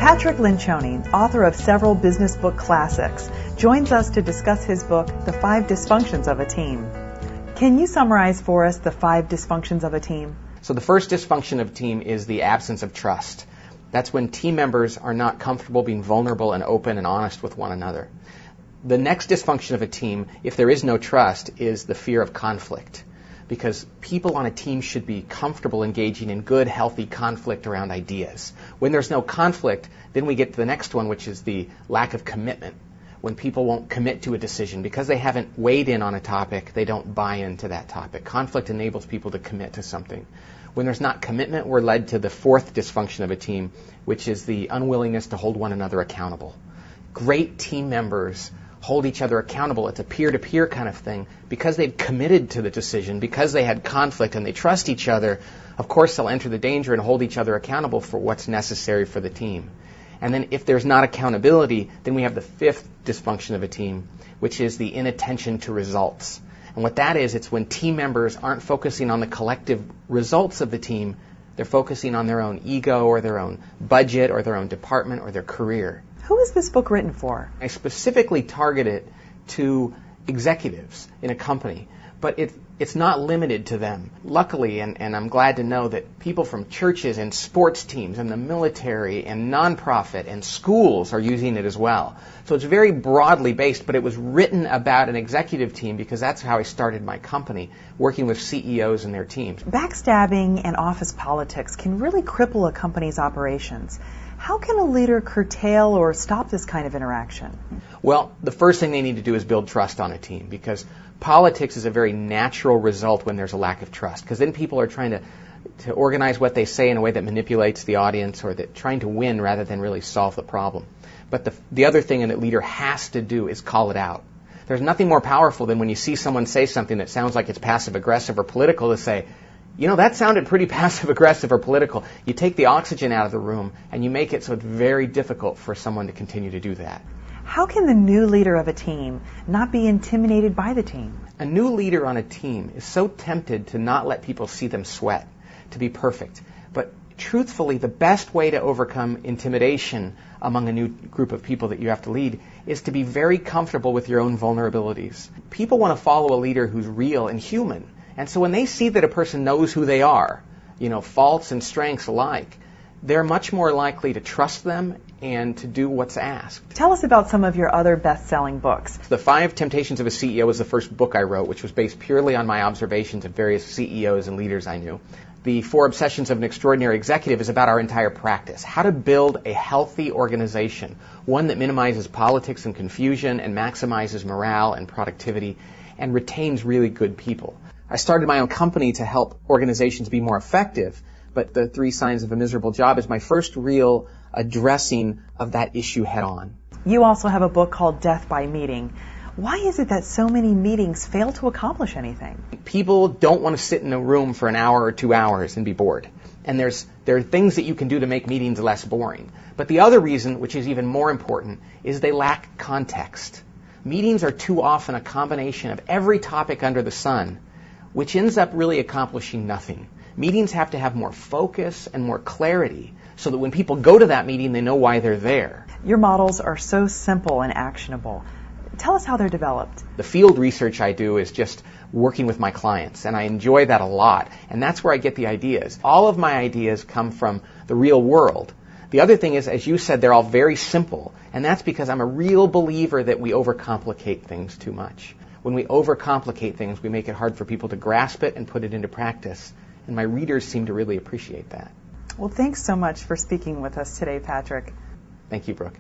Patrick Lencioni, author of several business book classics, joins us to discuss his book, The 5 Dysfunctions of a Team. Can you summarize for us the 5 dysfunctions of a team? So the first dysfunction of a team is the absence of trust. That's when team members are not comfortable being vulnerable and open and honest with one another. The next dysfunction of a team, if there is no trust, is the fear of conflict. Because people on a team should be comfortable engaging in good, healthy conflict around ideas. When there's no conflict, then we get to the next one, which is the lack of commitment. When people won't commit to a decision because they haven't weighed in on a topic, they don't buy into that topic. Conflict enables people to commit to something. When there's not commitment, we're led to the fourth dysfunction of a team, which is the unwillingness to hold one another accountable. Great team members hold each other accountable. It's a peer-to-peer kind of thing. Because they've committed to the decision, because they had conflict and they trust each other, of course they'll enter the danger and hold each other accountable for what's necessary for the team. And then if there's not accountability, then we have the fifth dysfunction of a team, which is the inattention to results. And what that is, it's when team members aren't focusing on the collective results of the team, they're focusing on their own ego or their own budget or their own department or their career. Who is this book written for? I specifically target it to executives in a company, but it's not limited to them. Luckily, and I'm glad to know that people from churches and sports teams and the military and nonprofit and schools are using it as well. So it's very broadly based, but it was written about an executive team because that's how I started my company, working with CEOs and their teams. Backstabbing and office politics can really cripple a company's operations. How can a leader curtail or stop this kind of interaction? Well, the first thing they need to do is build trust on a team, because politics is a very natural result when there's a lack of trust, because then people are trying to organize what they say in a way that manipulates the audience, or that trying to win rather than really solve the problem. But the other thing a leader has to do is call it out. There's nothing more powerful than when you see someone say something that sounds like it's passive-aggressive or political to say, you know, that sounded pretty passive-aggressive or political. You take the oxygen out of the room and you make it so it's very difficult for someone to continue to do that. How can the new leader of a team not be intimidated by the team? A new leader on a team is so tempted to not let people see them sweat, to be perfect. But truthfully, the best way to overcome intimidation among a new group of people that you have to lead is to be very comfortable with your own vulnerabilities. People want to follow a leader who's real and human. And so when they see that a person knows who they are, you know, faults and strengths alike, they're much more likely to trust them and to do what's asked. Tell us about some of your other best-selling books. The 5 Temptations of a CEO was the first book I wrote, which was based purely on my observations of various CEOs and leaders I knew. The 4 Obsessions of an Extraordinary Executive is about our entire practice, how to build a healthy organization, one that minimizes politics and confusion and maximizes morale and productivity and retains really good people. I started my own company to help organizations be more effective, but the 3 Signs of a Miserable Job is my first real addressing of that issue head on. You also have a book called Death by Meeting. Why is it that so many meetings fail to accomplish anything? People don't want to sit in a room for an hour or 2 hours and be bored. And there are things that you can do to make meetings less boring. But the other reason, which is even more important, is they lack context. Meetings are too often a combination of every topic under the sun, which ends up really accomplishing nothing. Meetings have to have more focus and more clarity so that when people go to that meeting, they know why they're there. Your models are so simple and actionable. Tell us how they're developed. The field research I do is just working with my clients, and I enjoy that a lot, and that's where I get the ideas. All of my ideas come from the real world. The other thing is, as you said, they're all very simple, and that's because I'm a real believer that we overcomplicate things too much. When we overcomplicate things, we make it hard for people to grasp it and put it into practice. And my readers seem to really appreciate that. Well, thanks so much for speaking with us today, Patrick. Thank you, Brooke.